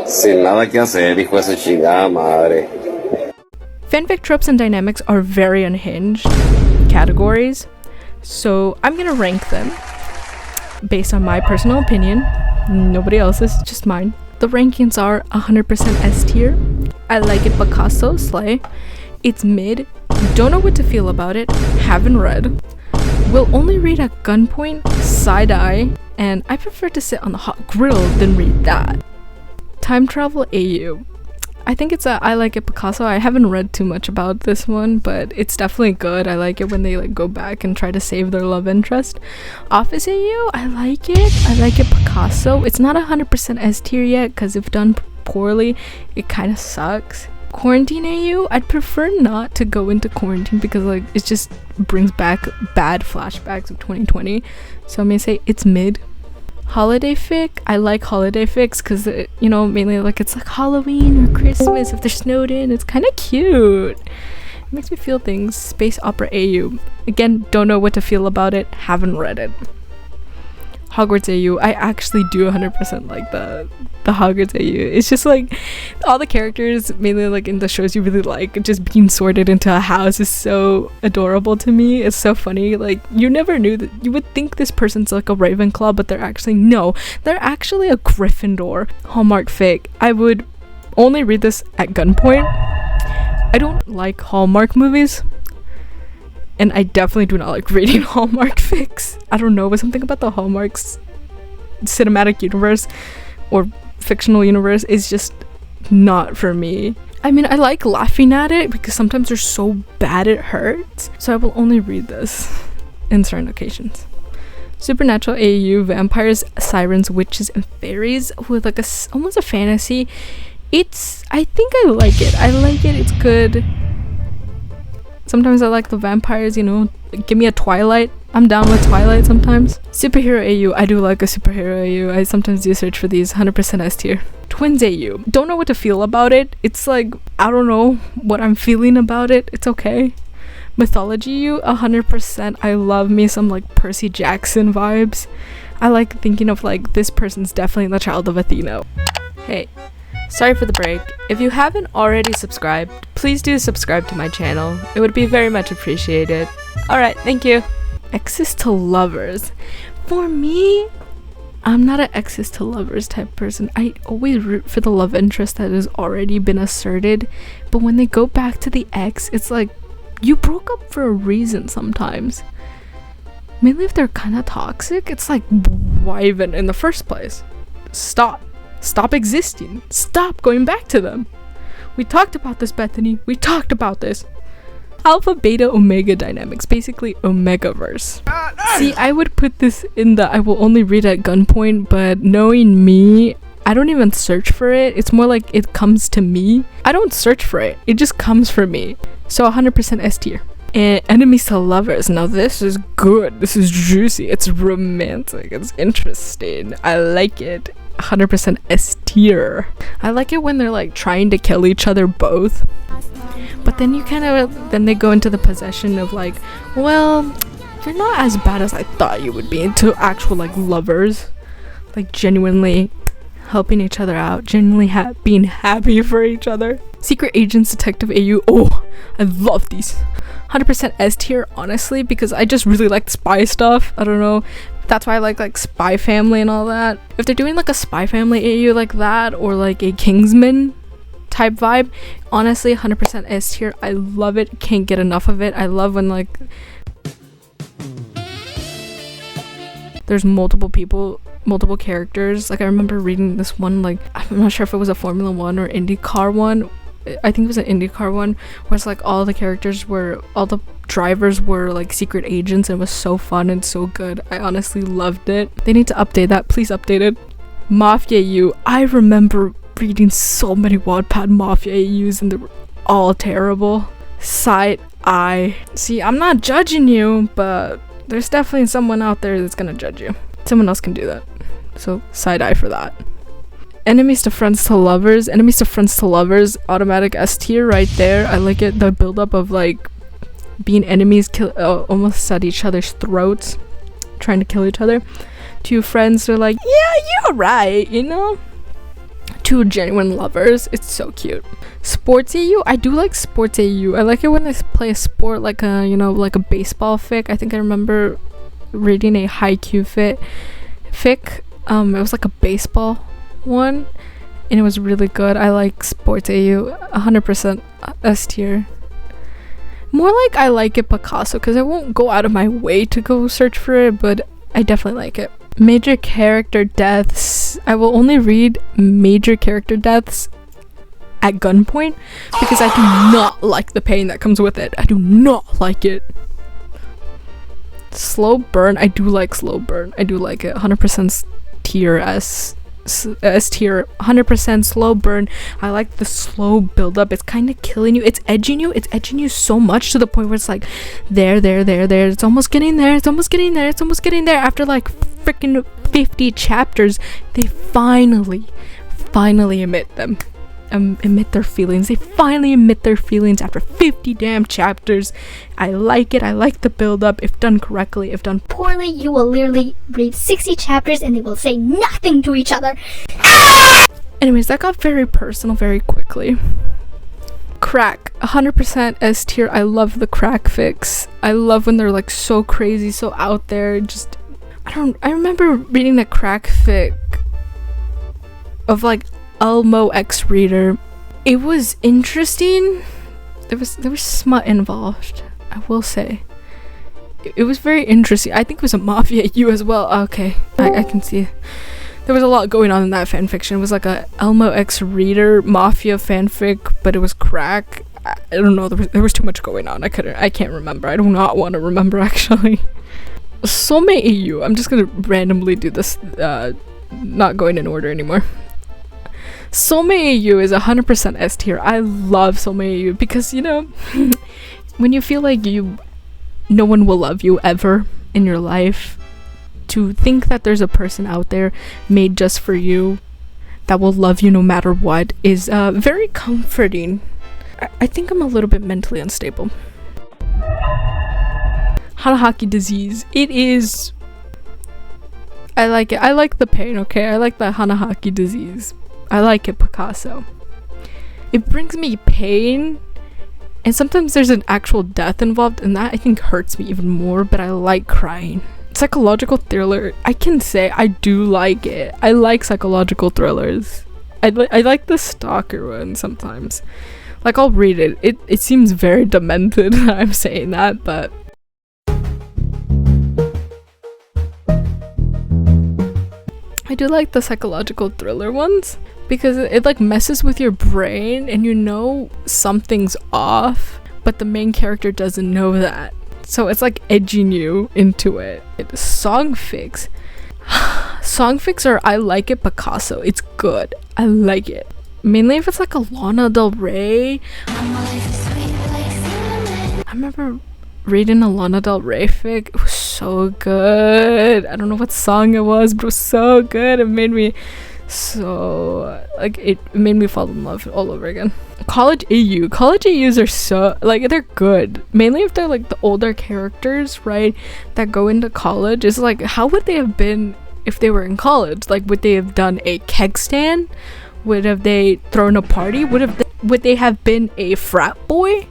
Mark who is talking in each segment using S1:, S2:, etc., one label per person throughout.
S1: Sin nada que hacer, hijo de su chingada madre.
S2: Fanfic tropes and dynamics are very unhinged categories, so I'm gonna rank them based on my personal opinion, nobody else's, just mine. The rankings are 100% S tier, I like it, Picasso, slay. It's mid, don't know what to feel about it, haven't read, will only read at gunpoint, side eye, and I prefer to sit on the hot grill than read that. Time travel AU. I think it's a I like it Picasso. I haven't read too much about this one, but it's definitely good. I like it when they like go back and try to save their love interest. Office AU, I like it. I like it Picasso. It's not 100% S tier yet because if done poorly, it kind of sucks. Quarantine AU, I'd prefer not to go into quarantine because like it just brings back bad flashbacks of 2020. So I'm gonna say it's mid. Holiday fic, I like holiday fics because you know, mainly like it's like Halloween or Christmas. If they're snowed in, it's kind of cute. It makes me feel things. Space opera AU, again, don't know what to feel about it, haven't read it. Hogwarts AU, I actually do 100% like the Hogwarts AU. It's just like all the characters, mainly like in the shows you really like, just being sorted into a house is so adorable to me. It's so funny. Like you never knew that. You would think this person's like a Ravenclaw, but they're actually they're actually a Gryffindor. Hallmark fic, I would only read this at gunpoint. I don't like Hallmark movies, and I definitely do not like reading Hallmark fics. I don't know, but something about the Hallmark's cinematic universe or fictional universe is just not for me. I mean, I like laughing at it because sometimes they're so bad it hurts. So I will only read this in certain occasions. Supernatural AU, vampires, sirens, witches, and fairies with like almost a fantasy. I think I like it. It's good. Sometimes I like the vampires, you know, give me a Twilight. I'm down with Twilight sometimes. Superhero AU, I do like a superhero AU. I sometimes do search for these, 100% S tier. Twins AU, don't know what to feel about it. It's like, I don't know what I'm feeling about it. It's okay. Mythology AU, 100%. I love me some like Percy Jackson vibes. I like thinking of like, this person's definitely the child of Athena. Hey. Sorry for the break. If you haven't already subscribed, please do subscribe to my channel. It would be very much appreciated. Alright, thank you. Exes to lovers. For me, I'm not an exes to lovers type person. I always root for the love interest that has already been asserted. But when they go back to the ex, it's like, you broke up for a reason sometimes. Mainly if they're kind of toxic, it's like, why even in the first place? Stop existing. Stop going back to them. We talked about this, Bethany. We talked about this. Alpha, beta, omega dynamics. Basically, omegaverse. See, I would put this in the I will only read at gunpoint, but knowing me, I don't even search for it. It's more like it comes to me. I don't search for it. It just comes for me. So 100% S tier. And enemies to lovers. Now this is good. This is juicy. It's romantic. It's interesting. I like it. 100% S tier. I like it when they're like trying to kill each other both, but then then they go into the possession of like, well, you're not as bad as I thought you would be, into actual like lovers, like genuinely helping each other out, genuinely being happy for each other. Secret agents, detective AU, oh, I love these. 100% S tier, honestly, because I just really like spy stuff. I don't know, that's why I like Spy Family and all that. If they're doing like a Spy Family AU like that, or like a Kingsman type vibe, honestly 100% S tier. I love it, can't get enough of it. I love when like there's multiple characters. Like I remember reading this one, like I'm not sure if it was a Formula 1 or IndyCar one. I think it was an IndyCar one, where it's like all the drivers were like secret agents, and it was so fun and so good. I honestly loved it. They need to update that. Please update it. Mafia AU. I remember reading so many Wattpad Mafia AUs and they were all terrible. Side eye. See, I'm not judging you, but there's definitely someone out there that's gonna judge you. Someone else can do that. So side eye for that. Enemies to friends to lovers. Enemies to friends to lovers. Automatic S tier right there. I like it. The buildup of like being enemies, almost at each other's throats, trying to kill each other. Two friends are like, yeah, you're right, you know. two genuine lovers. It's so cute. Sports AU, I do like sports AU. I like it when they play a sport, like a, you know, like a baseball fic. I think I remember reading a Haikyuu fic. It was like a baseball one, and it was really good. I like sports AU 100% S tier. More like I like it Picasso, because I won't go out of my way to go search for it, but I definitely like it. Major character deaths, I will only read major character deaths at gunpoint, because I do not like the pain that comes with it. I do not like it. Slow burn, I do like slow burn. I do like it. 100% tier S tier, 100% slow burn. I like the slow build up. It's kind of killing you. It's edging you so much to the point where it's like there, it's almost getting there, after like freaking 50 chapters they finally emit their feelings. They finally emit their feelings after 50 damn chapters. I like it. I like the build up. If done correctly, if done
S3: poorly, you will literally read 60 chapters and they will say nothing to each other.
S2: Anyways, that got very personal very quickly. Crack, 100% S tier. I love the crack fics. I love when they're like so crazy, so out there. Just I remember reading a crack fic of like Elmo X Reader. It was interesting. There was smut involved, I will say. It was very interesting. I think it was a mafia U as well. Okay, I can see there was a lot going on in that fanfiction. It was like a Elmo X Reader mafia fanfic, but it was crack. I don't know, there was too much going on. I can't remember. I do not want to remember actually. Soulmate AU, I'm just gonna randomly do this, not going in order anymore. Soulmate AU is 100% S tier. I love Soulmate AU because, you know, when you feel like no one will love you ever in your life, to think that there's a person out there made just for you that will love you no matter what is very comforting. I think I'm a little bit mentally unstable. Hanahaki disease. It is. I like it. I like the pain, okay? I like the Hanahaki disease. I like it, Picasso. It brings me pain, and sometimes there's an actual death involved, and that I think hurts me even more, but I like crying. Psychological thriller, I can say I do like it. I like psychological thrillers. I like the stalker one sometimes. Like, I'll read it. It seems very demented I'm saying that, but I do like the psychological thriller ones because it like messes with your brain and you know something's off, but the main character doesn't know that. So it's like edging you into it. Song fics. Song fics are I like it Picasso. It's good. I like it. Mainly if it's like a Lana Del Rey. I remember reading a Lana Del Rey fic. It was so good. I don't know what song it was, but it was so good. It made me so like it made me fall in love all over again. College AUs are so like they're good, mainly if they're like the older characters, right, that go into college. It's like, how would they have been if they were in college? Like, would they have done a keg stand? Would have they thrown a party? Would they have been a frat boy?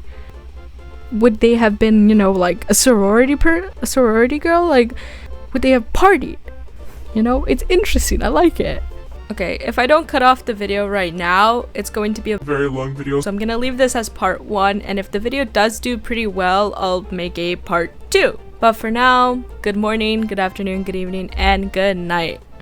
S2: Would they have been, you know, like a sorority girl? Like, would they have partied? You know, it's interesting. I like it. Okay, if I don't cut off the video right now, it's going to be a very long video. So I'm gonna leave this as part 1, and if the video does do pretty well, I'll make a part 2. But for now, good morning, good afternoon, good evening, and good night.